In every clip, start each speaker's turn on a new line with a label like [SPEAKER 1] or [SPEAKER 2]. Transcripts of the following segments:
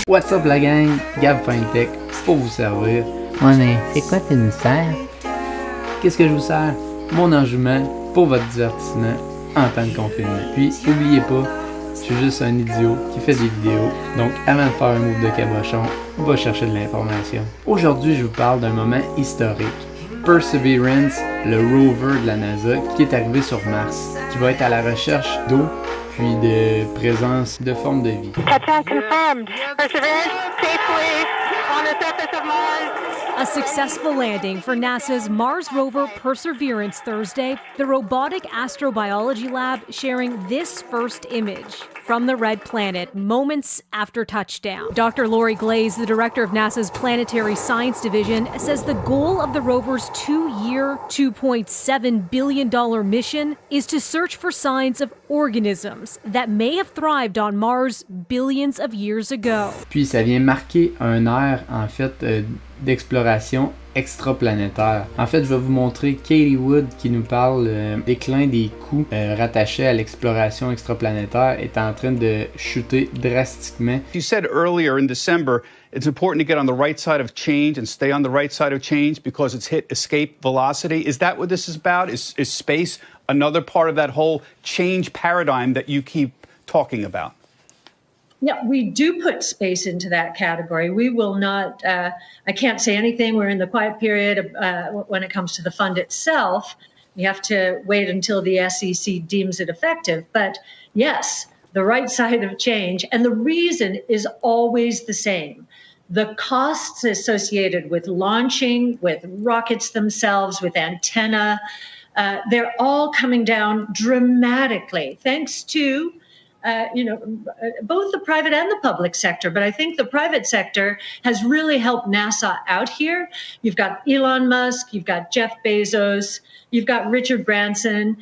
[SPEAKER 1] What's up la gang, Gab Fintech pour vous servir. Ouais mais c'est quoi tu nous sers? Qu'est-ce que je vous sers? Mon enjouement pour votre divertissement en temps de confinement. Puis oubliez pas, je suis juste un idiot qui fait des vidéos. Donc avant de faire un move de cabochon, va chercher de l'information. Aujourd'hui je vous parle d'un moment historique. Perseverance, le rover de la NASA qui est arrivé sur Mars, qui va être à la recherche d'eau puis de présence de formes de vie.
[SPEAKER 2] Touchdown confirmed. Perseverance safely on the surface of Mars.
[SPEAKER 3] A successful landing for NASA's Mars rover Perseverance Thursday, the robotic astrobiology lab sharing this first image from the red planet moments after touchdown. Dr. Lori Glaze, the director of NASA's Planetary Science Division, says the goal of the rover's 2-year, $2.7 billion mission is to search for signs of organisms that may have thrived on Mars billions of years ago.
[SPEAKER 1] Puis ça vient marquer un ère en fait d'exploration extraplanétaire. En fait, je vais vous montrer Katie Wood qui nous parle déclin des coûts rattachés à l'exploration extraplanétaire est en train de chuter drastiquement.
[SPEAKER 4] You said earlier in December, it's important to get on the right side of change and stay on the right side of change because it's hit escape velocity. Is that what this is about? Is space another part of that whole change paradigm that you keep talking about?
[SPEAKER 5] Yeah, we do put space into that category. We will not, I can't say anything. We're in the quiet period when it comes to the fund itself. You have to wait until the SEC deems it effective. But yes, the right side of change. And the reason is always the same. The costs associated with launching, with rockets themselves, with antenna, they're all coming down dramatically thanks to both the private and the public sector. But I think the private sector has really helped NASA out here. You've got Elon Musk, you've got Jeff Bezos, you've got Richard Branson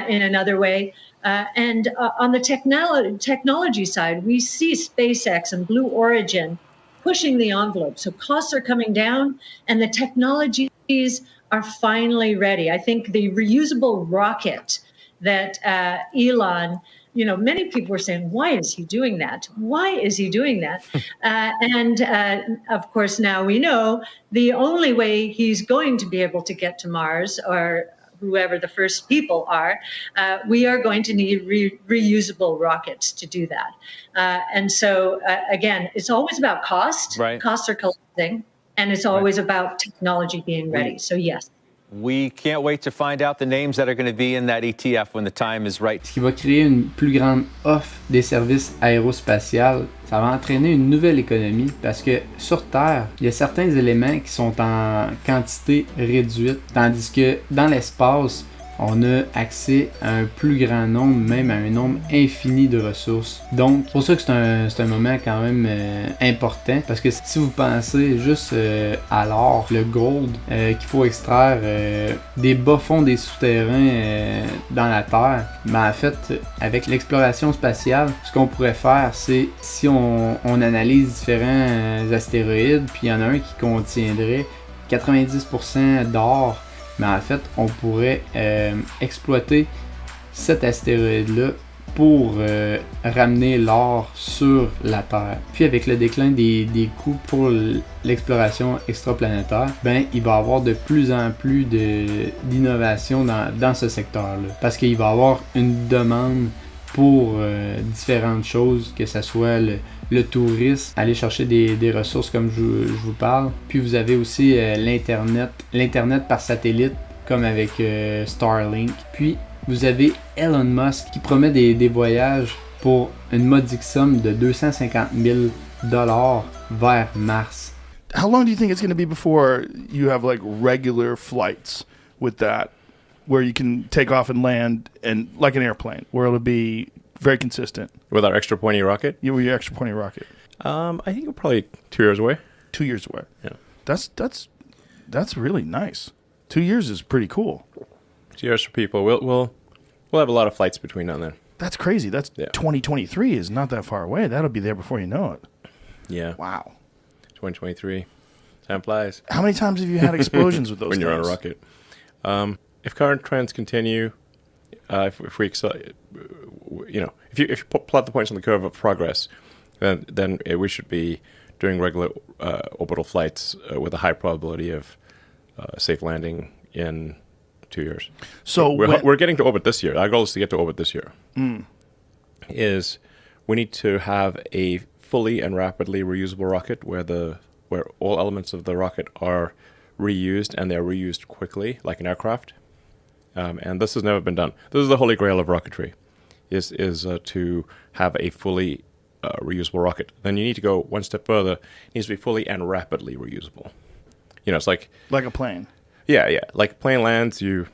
[SPEAKER 5] in another way. And on the technology side, we see SpaceX and Blue Origin pushing the envelope. So costs are coming down and the technologies are finally ready. I think the reusable rocket that Elon, many people were saying, why is he doing that? Why is he doing that? And of course, now we know the only way he's going to be able to get to Mars, or whoever the first people are, we are going to need reusable rockets to do that. And so, again, it's always about cost. Right. Costs are collapsing, and it's always about technology being ready. So, yes.
[SPEAKER 6] We can't wait to find out the names that are going to be in that ETF when the time is right.
[SPEAKER 1] Ce qui va créer une plus grande offre des services aérospatiaux, ça va entraîner une nouvelle économie parce que sur Terre, il y a certains éléments qui sont en quantité réduite, tandis que dans l'espace, on a accès à un plus grand nombre, même à un nombre infini de ressources. Donc, c'est pour ça que c'est un moment quand même important, parce que si vous pensez juste à l'or, le gold qu'il faut extraire des bas-fonds des souterrains dans la Terre, ben en fait, avec l'exploration spatiale, ce qu'on pourrait faire, c'est si on analyse différents astéroïdes, puis il y en a un qui contiendrait 90% d'or, mais en fait, on pourrait exploiter cet astéroïde-là pour ramener l'or sur la Terre. Puis avec le déclin des coûts pour l'exploration extraplanétaire, ben il va y avoir de plus en plus d'innovation dans ce secteur-là. Parce qu'il va y avoir une demande pour différentes choses, que ce soit le tourisme, aller chercher des ressources comme je vous parle. Puis vous avez aussi l'Internet par satellite, comme avec Starlink. Puis vous avez Elon Musk qui promet des voyages pour une modique somme de 250 000 $ vers Mars.
[SPEAKER 7] How long do you think it's going to be before you have like regular flights with that, where you can take off and land and like an airplane, where it'll be very consistent?
[SPEAKER 8] With our extra pointy rocket?
[SPEAKER 7] Yeah, with your extra pointy rocket.
[SPEAKER 8] I think we're probably 2 years away.
[SPEAKER 7] 2 years away.
[SPEAKER 8] Yeah.
[SPEAKER 7] That's really nice. 2 years is pretty cool.
[SPEAKER 8] 2 years for people. We'll have a lot of flights between now and then.
[SPEAKER 7] That's crazy. That's 2023 is not that far away. That'll be there before you know it.
[SPEAKER 8] Yeah.
[SPEAKER 7] Wow.
[SPEAKER 8] 2023. Time flies.
[SPEAKER 7] How many times have you had explosions with those
[SPEAKER 8] when
[SPEAKER 7] things?
[SPEAKER 8] You're on a rocket. If current trends continue, if we if you plot the points on the curve of progress, then we should be doing regular orbital flights with a high probability of safe landing in 2 years.
[SPEAKER 7] So
[SPEAKER 8] we're getting to orbit this year. Our goal is to get to orbit this year. Is we need to have a fully and rapidly reusable rocket where all elements of the rocket are reused and they're reused quickly, like an aircraft. And this has never been done. This is the holy grail of rocketry, is to have a fully reusable rocket. Then you need to go one step further. It needs to be fully and rapidly reusable. It's like
[SPEAKER 7] a plane.
[SPEAKER 8] Yeah. Like a plane lands, you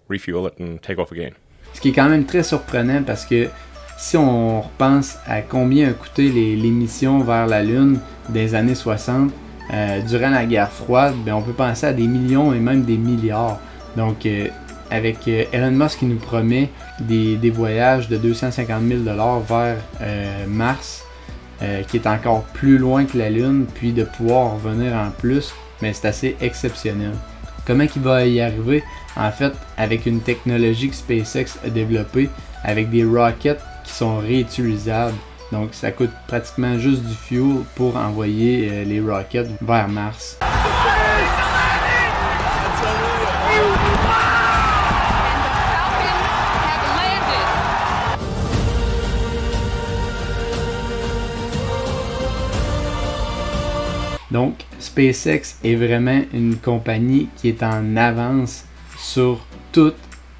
[SPEAKER 8] refuel it and take off again.
[SPEAKER 1] Ce qui est quand même très surprenant parce que si on repense à combien ont coûté les missions vers la Lune des années 60, durant la guerre froide, on peut penser à des millions et même des milliards. Donc, avec Elon Musk qui nous promet des voyages de 250 000 $ vers Mars, qui est encore plus loin que la Lune, puis de pouvoir revenir en plus, mais c'est assez exceptionnel. Comment il va y arriver? En fait, avec une technologie que SpaceX a développée, avec des rockets qui sont réutilisables. Donc, ça coûte pratiquement juste du fuel pour envoyer les rockets vers Mars. Donc, SpaceX est vraiment une compagnie qui est en avance sur tout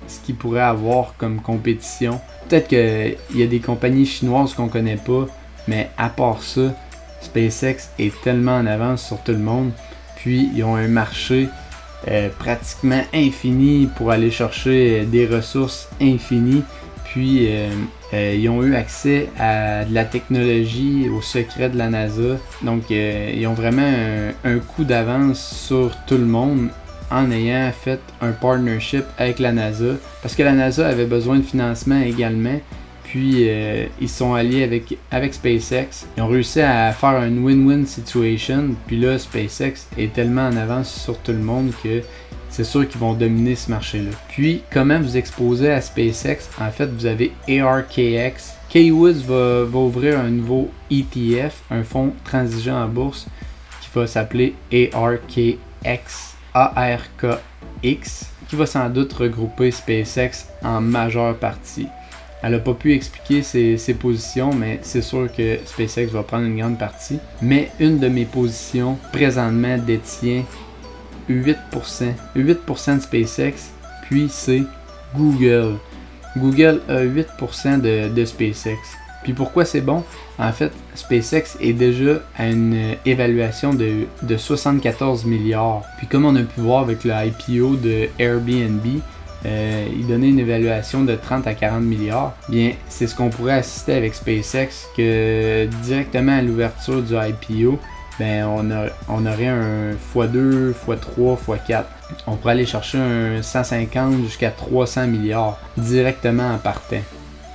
[SPEAKER 1] ce qu'il pourrait avoir comme compétition. Peut-être qu'il y a des compagnies chinoises qu'on connaît pas, mais à part ça, SpaceX est tellement en avance sur tout le monde. Puis, ils ont un marché pratiquement infini pour aller chercher des ressources infinies. Puis, ils ont eu accès à de la technologie, aux secrets de la NASA. Donc, ils ont vraiment un coup d'avance sur tout le monde en ayant fait un partnership avec la NASA. Parce que la NASA avait besoin de financement également. Puis, ils sont alliés avec SpaceX. Ils ont réussi à faire une win-win situation. Puis là, SpaceX est tellement en avance sur tout le monde que c'est sûr qu'ils vont dominer ce marché-là. Puis, comment vous exposer à SpaceX? En fait, vous avez ARKX. K-Woods va ouvrir un nouveau ETF, un fonds transigeant en bourse, qui va s'appeler ARKX, ARKX, qui va sans doute regrouper SpaceX en majeure partie. Elle n'a pas pu expliquer ses positions, mais c'est sûr que SpaceX va prendre une grande partie. Mais une de mes positions, présentement, détient 8% de SpaceX, puis c'est Google. Google a 8% de SpaceX. Puis pourquoi c'est bon? En fait, SpaceX est déjà à une évaluation de 74 milliards. Puis comme on a pu voir avec le IPO de Airbnb, il donnait une évaluation de 30 à 40 milliards. Bien, c'est ce qu'on pourrait assister avec SpaceX, que directement à l'ouverture du IPO, on aurait un x2, x3, x4. On pourrait aller chercher un 150 jusqu'à 300 milliards directement en partant.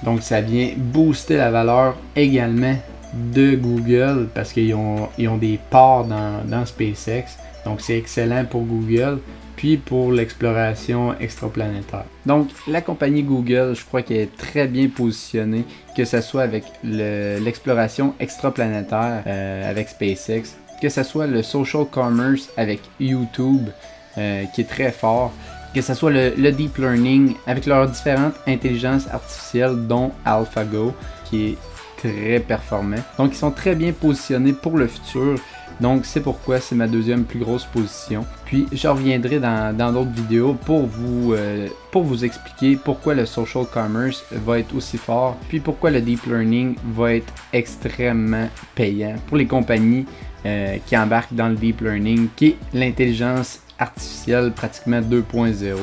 [SPEAKER 1] Donc ça vient booster la valeur également de Google parce qu'ils ont des parts dans SpaceX. Donc c'est excellent pour Google, puis pour l'exploration extraplanétaire. Donc la compagnie Google, je crois qu'elle est très bien positionnée, que ce soit avec l'exploration extraplanétaire avec SpaceX, que ce soit le social commerce avec YouTube qui est très fort, que ce soit le deep learning avec leurs différentes intelligences artificielles dont AlphaGo qui est très performant. Donc ils sont très bien positionnés pour le futur. Donc c'est pourquoi c'est ma deuxième plus grosse position. Puis je reviendrai dans d'autres vidéos pour vous expliquer pourquoi le social commerce va être aussi fort, puis pourquoi le deep learning va être extrêmement payant pour les compagnies qui embarquent dans le deep learning, qui est l'intelligence artificielle pratiquement 2.0,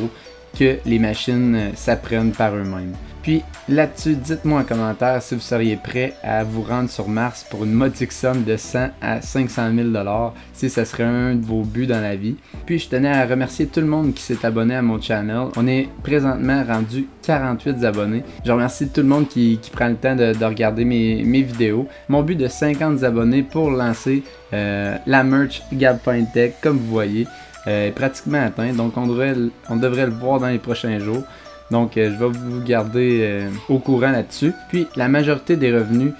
[SPEAKER 1] que les machines s'apprennent par eux-mêmes. Puis là-dessus, dites-moi en commentaire si vous seriez prêt à vous rendre sur Mars pour une modique somme de 100 à 500 000 $, si ça serait un de vos buts dans la vie. Puis je tenais à remercier tout le monde qui s'est abonné à mon channel. On est présentement rendu 48 abonnés. Je remercie tout le monde qui prend le temps de regarder mes vidéos. Mon but de 50 abonnés pour lancer la merch Gab Fintech, comme vous voyez, est pratiquement atteint. Donc on devrait le voir dans les prochains jours. Donc, je vais vous garder au courant là-dessus. Puis, la majorité des revenus,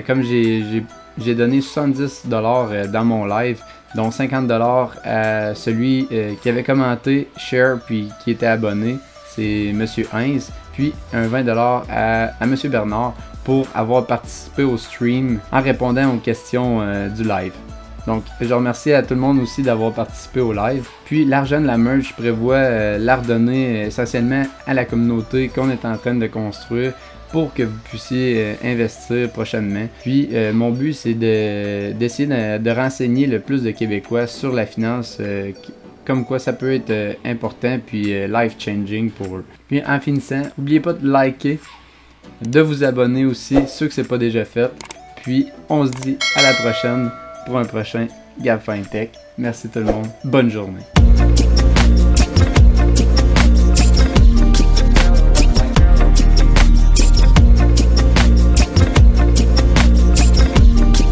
[SPEAKER 1] comme j'ai donné 70$ dans mon live, dont 50$ à celui qui avait commenté, share, puis qui était abonné, c'est Monsieur Heinz. Puis, un 20$ à Monsieur Bernard pour avoir participé au stream en répondant aux questions du live. Donc, je remercie à tout le monde aussi d'avoir participé au live. Puis, l'argent de la merch, je prévois la redonner essentiellement à la communauté qu'on est en train de construire pour que vous puissiez investir prochainement. Puis, mon but, c'est d'essayer de renseigner le plus de Québécois sur la finance, comme quoi ça peut être important puis life-changing pour eux. Puis, en finissant, n'oubliez pas de liker, de vous abonner aussi, ceux que c'est pas déjà fait. Puis, on se dit à la prochaine pour un prochain Gab FinTech. Merci tout le monde. Bonne journée.